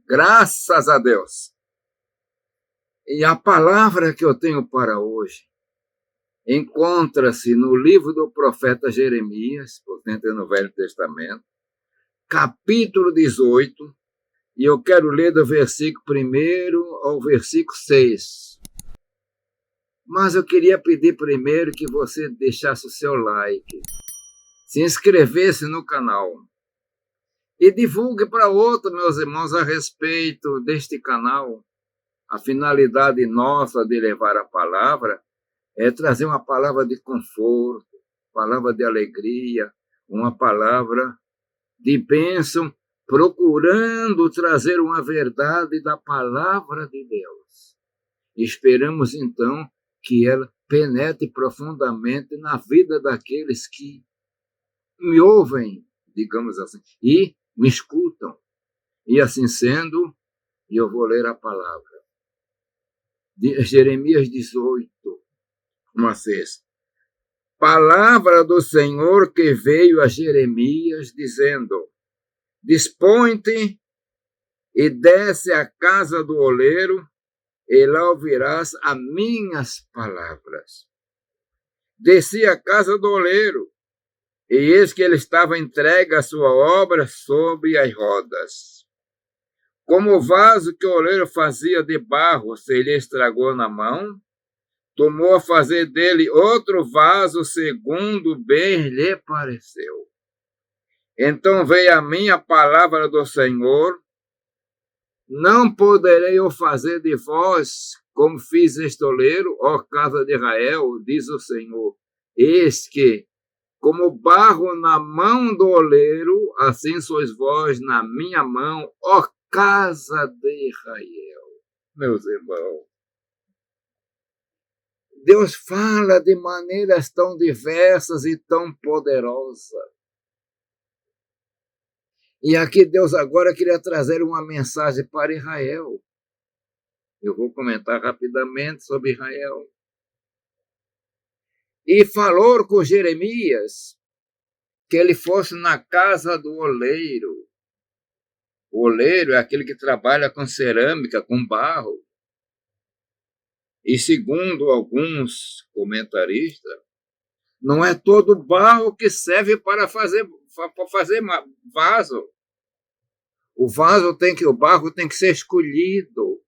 Graças a Deus. E a palavra que eu tenho para hoje encontra-se no livro do profeta Jeremias, portanto, no Velho Testamento, capítulo 18, e eu quero ler do versículo 1 ao versículo 6. Mas eu queria pedir primeiro que você deixasse o seu like, se inscrevesse no canal e divulgue para outros, meus irmãos, a respeito deste canal. A finalidade nossa de levar a palavra é trazer uma palavra de conforto, palavra de alegria, uma palavra de bênção, procurando trazer uma verdade da palavra de Deus. Esperamos, então, que ela penetre profundamente na vida daqueles que me ouvem, digamos assim, e me escutam. E assim sendo, eu vou ler a palavra. De Jeremias 18, 1-6. Palavra do Senhor que veio a Jeremias, dizendo: Dispõe-te e desce à casa do oleiro, e lá ouvirás as minhas palavras. Desci à casa do oleiro, e eis que ele estava entregue à sua obra sobre as rodas. Como o vaso que o oleiro fazia de barro se lhe estragou na mão, tomou a fazer dele outro vaso segundo bem lhe pareceu. Então veio a mim a palavra do Senhor: Não poderei eu fazer de vós como fiz este oleiro, ó casa de Israel, diz o Senhor. Eis que, como barro na mão do oleiro, assim sois vós na minha mão, ó casa de Israel. Meus irmãos, Deus fala de maneiras tão diversas e tão poderosas. E aqui Deus agora queria trazer uma mensagem para Israel. Eu vou comentar rapidamente sobre Israel. E falou com Jeremias que ele fosse na casa do oleiro. O oleiro é aquele que trabalha com cerâmica, com barro. E segundo alguns comentaristas, não é todo barro que serve para fazer vaso. O barro tem que ser escolhido.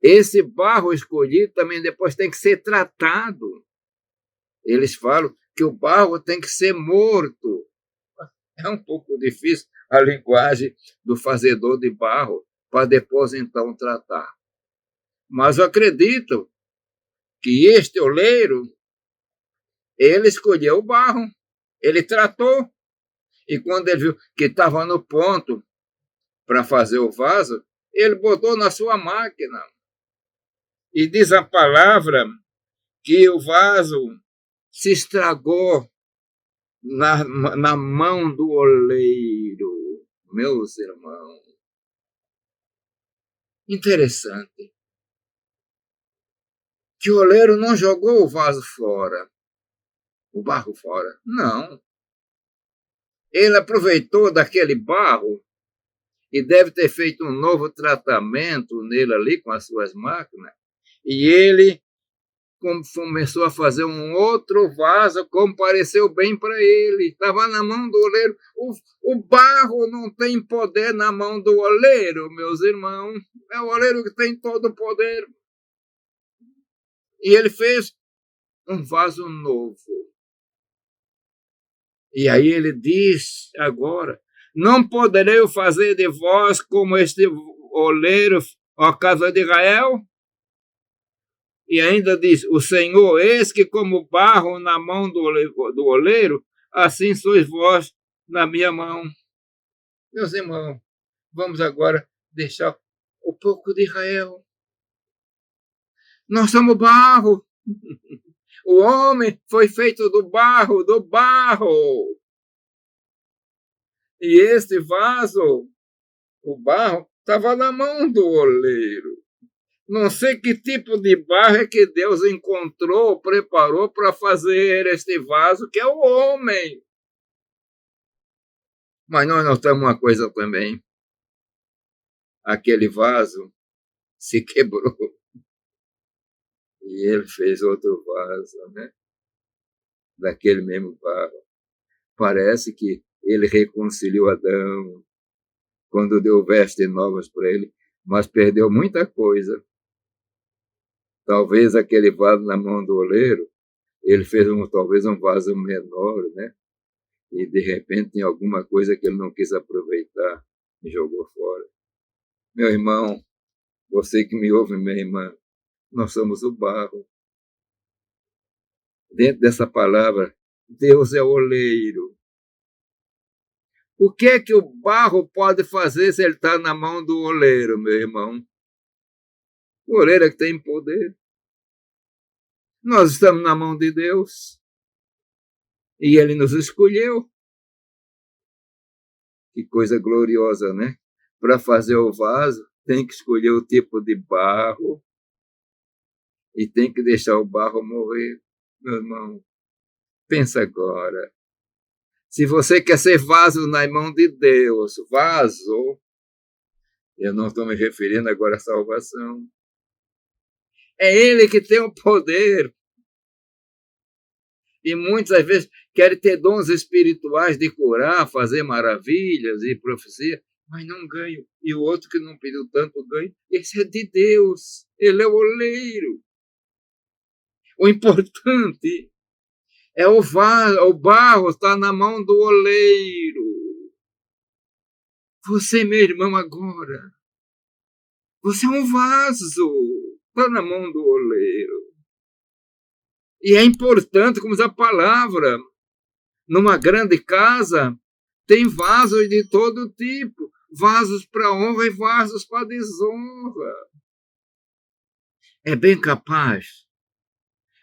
Esse barro escolhido também depois tem que ser tratado. Eles falam que o barro tem que ser morto. É um pouco difícil a linguagem do fazedor de barro para depois então tratar. Mas eu acredito que este oleiro, ele escolheu o barro, ele tratou, e quando ele viu que estava no ponto para fazer o vaso, ele botou na sua máquina. E diz a palavra que o vaso se estragou na mão do oleiro, meus irmãos. Interessante. Que o oleiro não jogou o vaso fora, o barro fora. Não. Ele aproveitou daquele barro e deve ter feito um novo tratamento nele ali com as suas máquinas. E ele começou a fazer um outro vaso, como pareceu bem para ele. Estava na mão do oleiro. O barro não tem poder na mão do oleiro, meus irmãos. É o oleiro que tem todo o poder. E ele fez um vaso novo. E aí ele diz agora: Não poderei fazer de vós como este oleiro, ó casa de Israel? E ainda diz: O Senhor, eis que como barro na mão do oleiro, assim sois vós na minha mão. Meus irmãos, vamos agora deixar um pouco de Israel. Nós somos barro. O homem foi feito do barro, do barro. E este vaso, o barro, estava na mão do oleiro. Não sei que tipo de barro é que Deus encontrou, preparou para fazer este vaso, que é o homem. Mas nós notamos uma coisa também. aquele vaso se quebrou e ele fez outro vaso, né? Daquele mesmo barro. Parece que ele reconciliou Adão quando deu vestes novas para ele, mas perdeu muita coisa. Talvez aquele vaso na mão do oleiro, ele fez talvez um vaso menor, né? E de repente tem alguma coisa que ele não quis aproveitar e jogou fora. Meu irmão, você que me ouve, minha irmã, nós somos o barro. Dentro dessa palavra, Deus é o oleiro. O que é que o barro pode fazer se ele está na mão do oleiro, meu irmão? O oleiro é que tem poder. Nós estamos na mão de Deus e ele nos escolheu. Que coisa gloriosa, né? Para fazer o vaso, tem que escolher o tipo de barro e tem que deixar o barro morrer. Meu irmão, pensa agora. Se você quer ser vaso na mão de Deus, vaso, eu não estou me referindo agora à salvação. É Ele que tem o poder. E muitas vezes querem ter dons espirituais de curar, fazer maravilhas e profecia, mas não ganham. E o outro que não pediu tanto ganha. Esse é de Deus. Ele é o oleiro. O importante é o vaso, o barro está na mão do oleiro. Você, meu irmão, agora, você é um vaso, está na mão do oleiro. E é importante, como diz a palavra, numa grande casa, tem vasos de todo tipo, vasos para honra e vasos para desonra. É bem capaz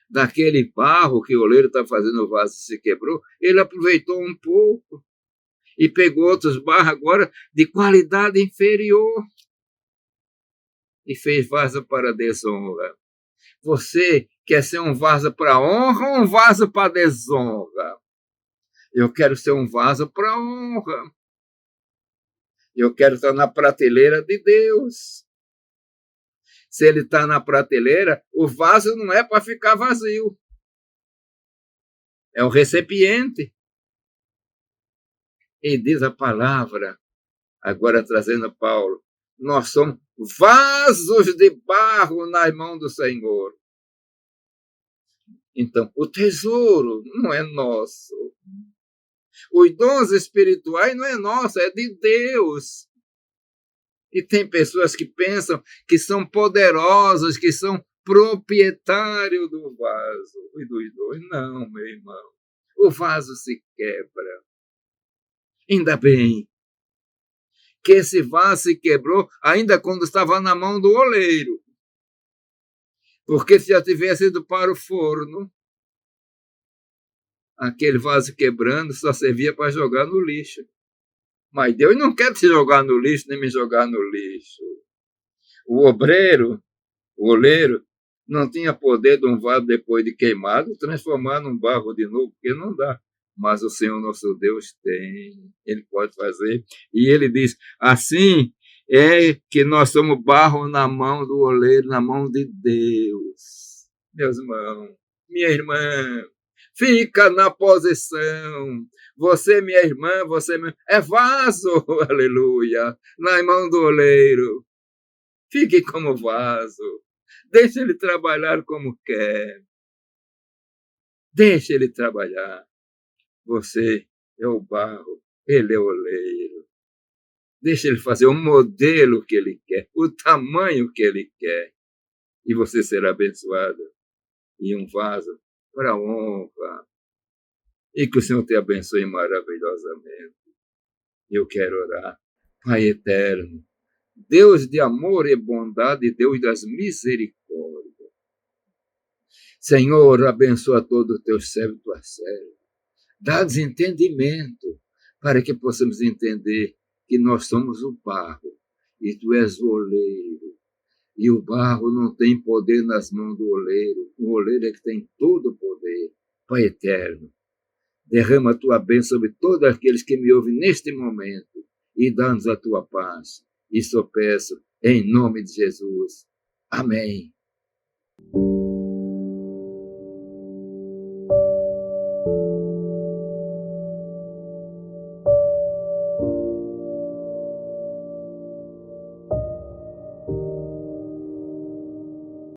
daquele barro que o oleiro está fazendo o vaso se quebrou, ele aproveitou um pouco e pegou outros barros agora de qualidade inferior e fez vaso para desonra. Você quer ser um vaso para honra ou um vaso para desonra? Eu quero ser um vaso para honra. Eu quero estar na prateleira de Deus. Se ele está na prateleira, o vaso não é para ficar vazio. É um recipiente. E diz a palavra, agora trazendo Paulo, nós somos vasos de barro nas mãos do Senhor. Então, o tesouro não é nosso. Os dons espirituais não é nosso, é de Deus. E tem pessoas que pensam que são poderosos, que são proprietários do vaso e dos dons. Não, meu irmão. O vaso se quebra. Ainda bem que esse vaso se quebrou ainda quando estava na mão do oleiro. Porque se já tivesse ido para o forno, aquele vaso quebrando só servia para jogar no lixo. Mas Deus não quer te jogar no lixo, nem me jogar no lixo. O obreiro, o oleiro, não tinha poder de um vaso depois de queimado transformar num barro de novo, porque não dá. Mas o Senhor nosso Deus tem, Ele pode fazer. E Ele diz, assim é que nós somos barro na mão do oleiro, na mão de Deus. Meus irmãos, minha irmã, fica na posição. Você, minha irmã, você é vaso, aleluia, na mão do oleiro. Fique como vaso. Deixe ele trabalhar como quer. Deixe ele trabalhar. Você é o barro, ele é o oleiro. Deixe ele fazer o modelo que ele quer, o tamanho que ele quer. E você será abençoado. E um vaso para honra. E que o Senhor te abençoe maravilhosamente. Eu quero orar. Pai eterno, Deus de amor e bondade, Deus das misericórdias. Senhor, abençoa todos os teus servos e tuas servas. Dá-nos entendimento para que possamos entender que nós somos o barro e tu és o oleiro. E o barro não tem poder nas mãos do oleiro. O oleiro é que tem todo o poder. Pai eterno, derrama a tua bênção sobre todos aqueles que me ouvem neste momento e dá-nos a tua paz. Isso eu peço em nome de Jesus. Amém.